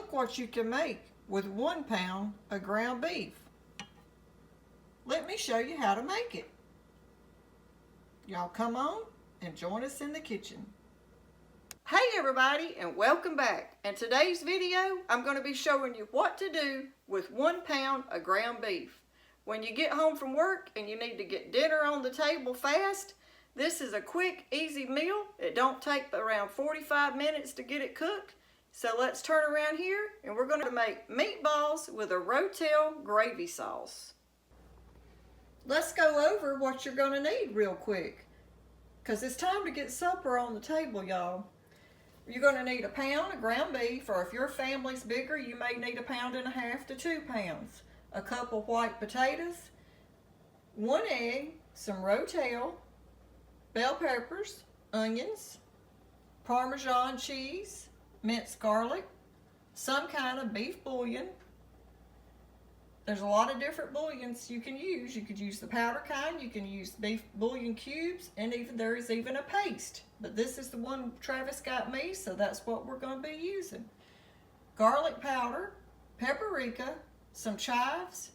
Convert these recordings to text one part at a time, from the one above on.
look what you can make with 1 pound of ground beef. Let me show you how to make it. Y'all come on and join us in the kitchen. Hey everybody, and welcome back. In today's video, I'm going to be showing you what to do with 1 pound of ground beef. When you get home from work and you need to get dinner on the table fast, this is a quick, easy meal. It don't take around 45 minutes to get it cooked. So let's turn around here and we're going to make meatballs with a Rotel gravy sauce. Let's go over what you're going to need real quick, because it's time to get supper on the table, y'all. You're going to need 1 pound of ground beef, or if your family's bigger, you may need 1.5 pounds to 2 pounds. A couple white potatoes, 1 egg, some Rotel, bell peppers, onions, Parmesan cheese, minced garlic, some kind of beef bouillon. There's a lot of different bouillons you can use. You could use the powder kind, you can use beef bouillon cubes, and there is even a paste. But this is the one Travis got me, so that's what we're going to be using. Garlic powder, paprika, some chives,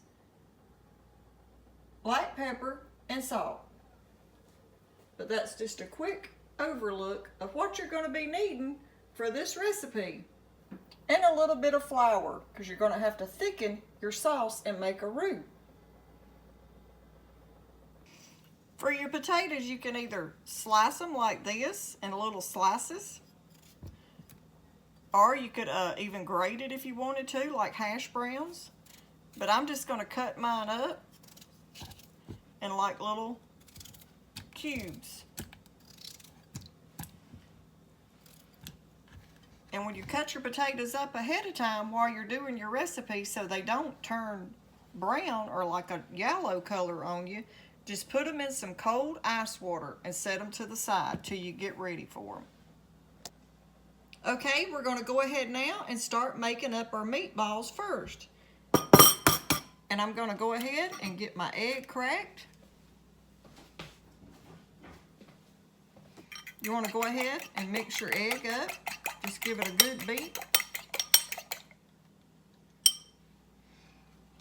black pepper, and salt. But that's just a quick overlook of what you're going to be needing for this recipe. And a little bit of flour, because you're going to have to thicken your sauce and make a roux. For your potatoes, you can either slice them like this in little slices, or you could even grate it if you wanted to, like hash browns. But I'm just going to cut mine up in like little cubes. And when you cut your potatoes up ahead of time while you're doing your recipe so they don't turn brown or like a yellow color on you, just put them in some cold ice water and set them to the side till you get ready for them. Okay, we're going to go ahead now and start making up our meatballs first. And I'm going to go ahead and get my egg cracked. You want to go ahead and mix your egg up. Just give it a good beat.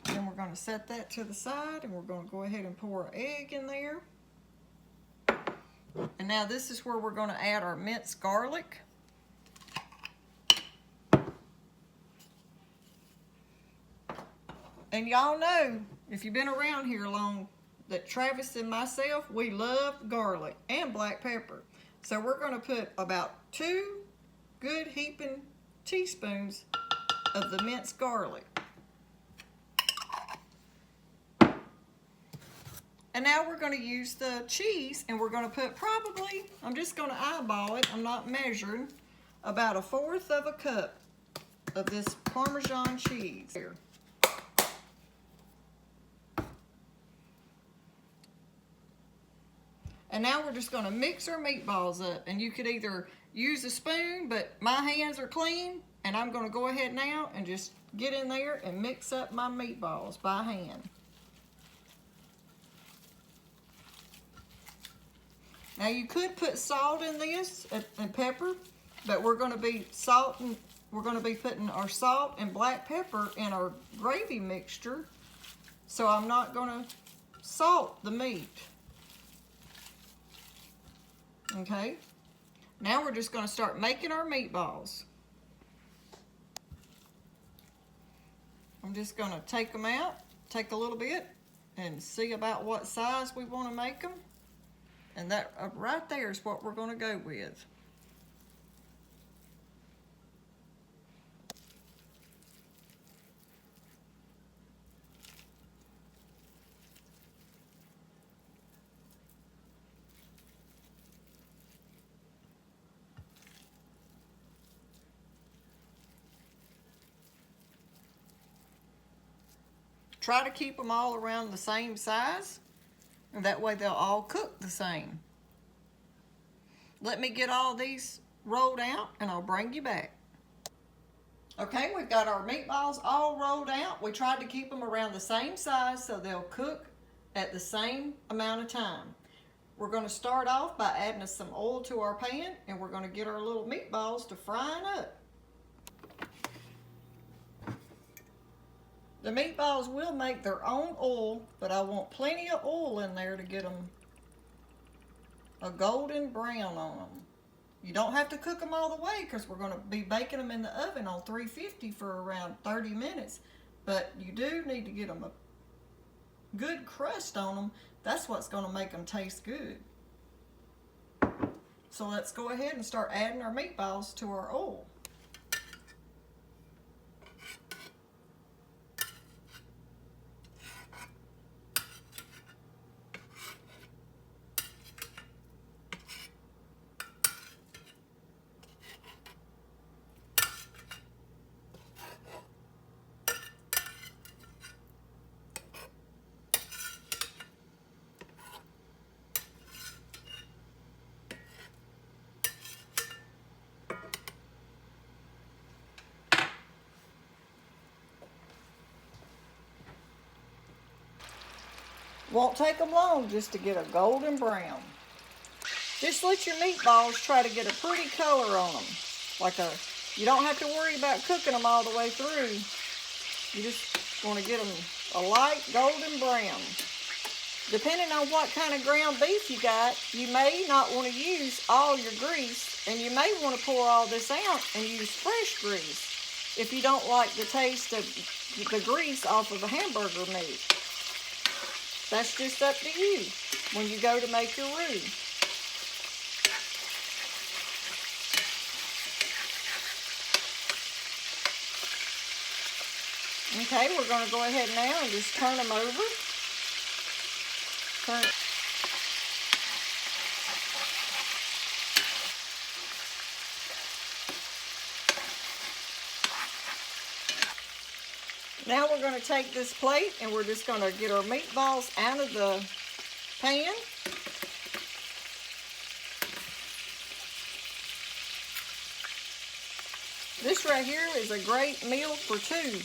Then we're going to set that to the side, and we're going to go ahead and pour our egg in there. And now this is where we're going to add our minced garlic. And y'all know, if you've been around here long, that Travis and myself, we love garlic and black pepper. So we're going to put about 2 good heaping teaspoons of the minced garlic. And now we're going to use the cheese, and we're going to put probably, I'm just going to eyeball it, I'm not measuring, about 1/4 of a cup of this Parmesan cheese here. And now we're just going to mix our meatballs up. And you could either use a spoon, but my hands are clean. And I'm going to go ahead now and just get in there and mix up my meatballs by hand. Now you could put salt in this and pepper, but we're going to be putting our salt and black pepper in our gravy mixture. So I'm not going to salt the meat. Okay, now we're just going to start making our meatballs. I'm just going to take them out, take a little bit, and see about what size we want to make them. And that right there is what we're going to go with. Try to keep them all around the same size, and that way they'll all cook the same. Let me get all these rolled out, and I'll bring you back. Okay, we've got our meatballs all rolled out. We tried to keep them around the same size so they'll cook at the same amount of time. We're going to start off by adding some oil to our pan, and we're going to get our little meatballs to frying up. The meatballs will make their own oil, but I want plenty of oil in there to get them a golden brown on them. You don't have to cook them all the way because we're going to be baking them in the oven on 350 for around 30 minutes. But you do need to get them a good crust on them. That's what's going to make them taste good. So let's go ahead and start adding our meatballs to our oil. Won't take them long just to get a golden brown. Just let your meatballs try to get a pretty color on them. You don't have to worry about cooking them all the way through. You just want to get them a light golden brown. Depending on what kind of ground beef you got, you may not want to use all your grease, and you may want to pour all this out and use fresh grease if you don't like the taste of the grease off of a hamburger meat. That's just up to you when you go to make your roux. Okay, we're going to go ahead now and just turn them over. Now we're going to take this plate and we're just going to get our meatballs out of the pan. This right here is a great meal for two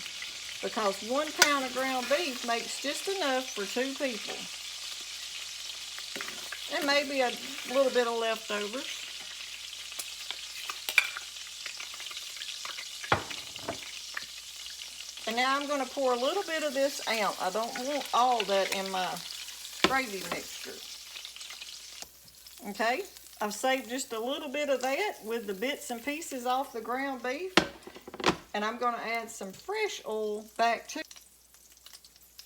because 1 pound of ground beef makes just enough for 2 people. And maybe a little bit of leftovers. And now I'm going to pour a little bit of this out. I don't want all that in my gravy mixture. Okay, I've saved just a little bit of that with the bits and pieces off the ground beef. And I'm going to add some fresh oil back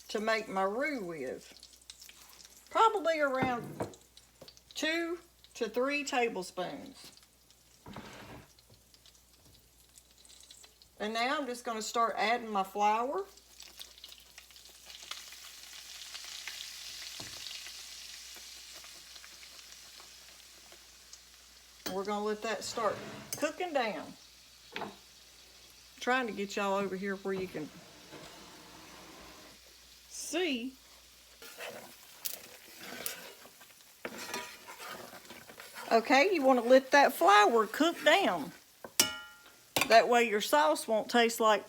to make my roux with. Probably around 2 to 3 tablespoons. And now I'm just going to start adding my flour. We're going to let that start cooking down. I'm trying to get y'all over here where you can see. Okay, you want to let that flour cook down. That way your sauce won't taste like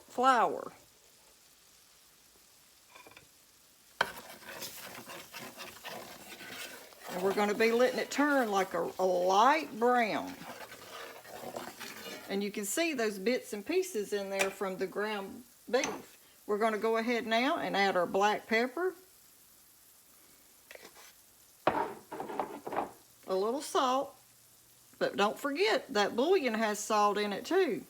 flour. And we're going to be letting it turn like a light brown. And you can see those bits and pieces in there from the ground beef. We're going to go ahead now and add our black pepper. A little salt. But don't forget, that bouillon has salt in it too.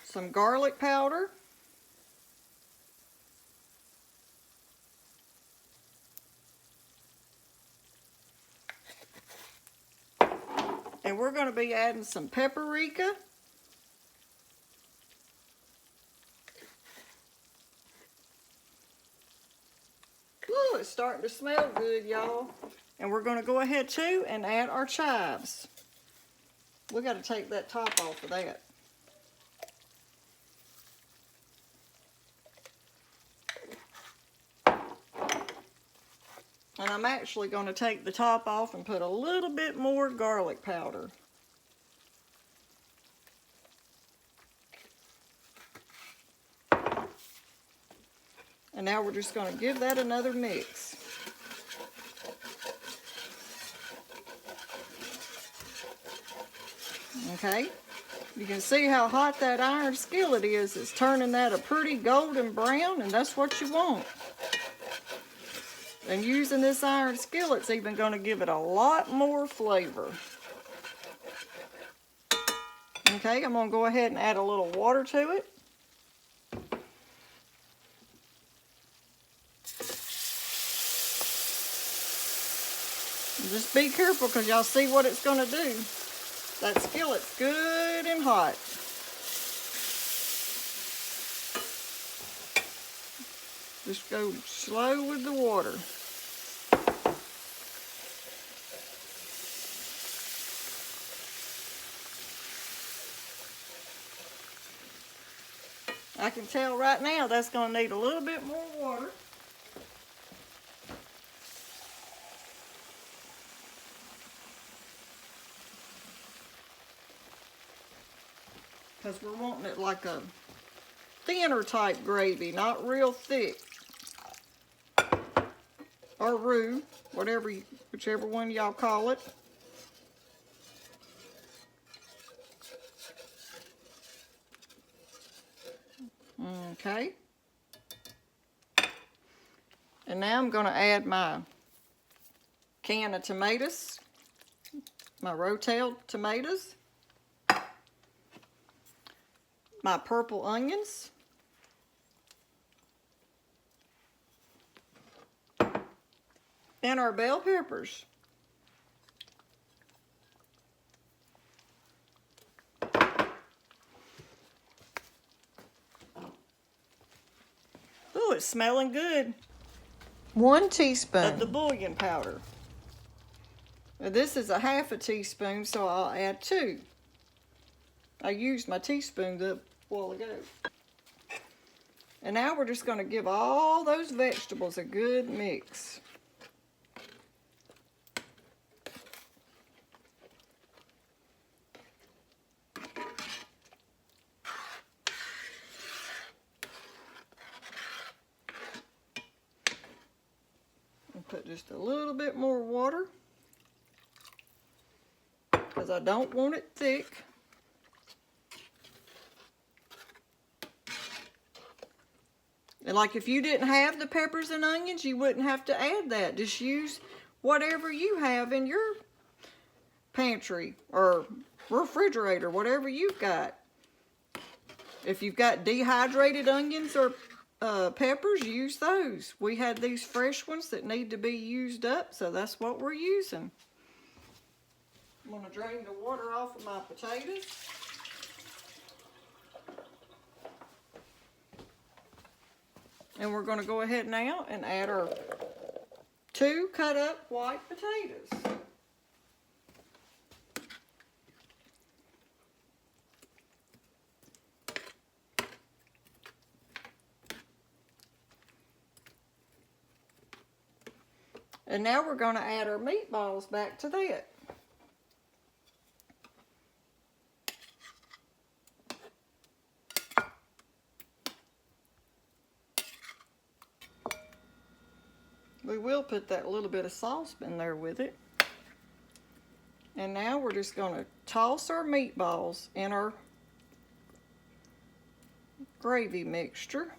Some garlic powder. And we're going to be adding some paprika. Ooh, it's starting to smell good, y'all. And we're going to go ahead too and add our chives. We got to take that top off of that. And I'm actually going to take the top off and put a little bit more garlic powder. And now we're just going to give that another mix. Okay, You can see how hot that iron skillet is. It's turning that a pretty golden brown, and that's what you want. And using this iron skillet's even going to give it a lot more flavor. Okay, I'm going to go ahead and add a little water to it. And just be careful because y'all see what it's going to do. That skillet's good and hot. Just go slow with the water. I can tell right now that's going to need a little bit more water. Because we're wanting it like a thinner type gravy, not real thick. Or roux, whichever one y'all call it. Okay. And now I'm going to add my can of tomatoes, my Rotel tomatoes, my purple onions, and our bell peppers. Ooh, it's smelling good. 1 teaspoon of the bouillon powder. Now this is a half a teaspoon, so I'll add 2. I used my teaspoon a while ago. And now we're just going to give all those vegetables a good mix. Put just a little bit more water because I don't want it thick. And like if you didn't have the peppers and onions, you wouldn't have to add that. Just use whatever you have in your pantry or refrigerator, whatever you've got. If you've got dehydrated onions or peppers, use those. We had these fresh ones that need to be used up, so that's what we're using. I'm going to drain the water off of my potatoes. And we're going to go ahead now and add our 2 cut up white potatoes. And now we're going to add our meatballs back to that. We will put that little bit of sauce in there with it. And now we're just going to toss our meatballs in our gravy mixture.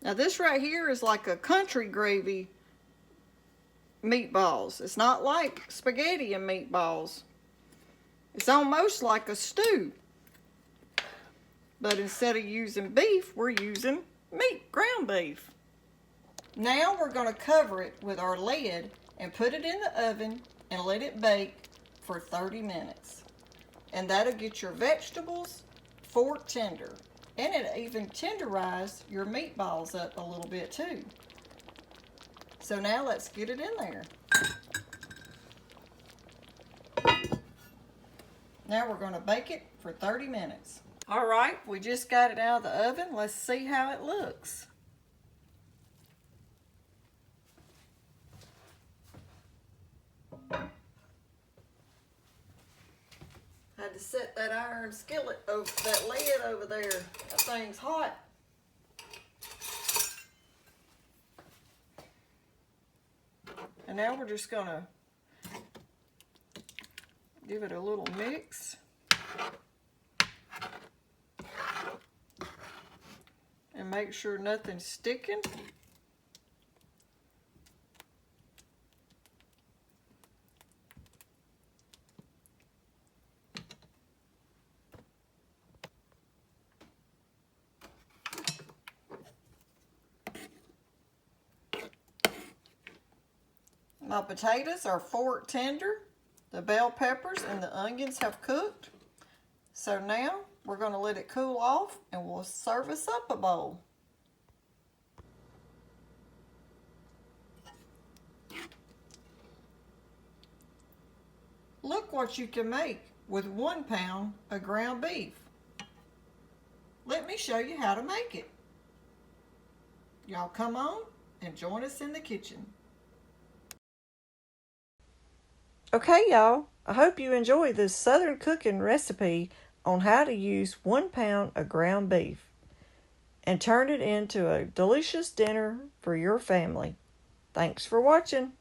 Now this right here is like a country gravy meatballs. It's not like spaghetti and meatballs. It's almost like a stew. But instead of using beef, we're using ground beef. Now we're going to cover it with our lid and put it in the oven and let it bake for 30 minutes. And that'll get your vegetables fork tender. And it even tenderize your meatballs up a little bit too. So now let's get it in there. Now we're going to bake it for 30 minutes. All right, we just got it out of the oven. Let's see how it looks. Had to set that iron skillet over that lid over there. That thing's hot. And now we're just gonna give it a little mix. And make sure nothing's sticking. My potatoes are fork tender. The bell peppers and the onions have cooked. So now we're going to let it cool off and we'll serve us up a bowl. Look what you can make with 1 pound of ground beef. Let me show you how to make it. Y'all come on and join us in the kitchen. Okay, y'all, I hope you enjoy this Southern cooking recipe on how to use 1 pound of ground beef and turn it into a delicious dinner for your family. Thanks for watching.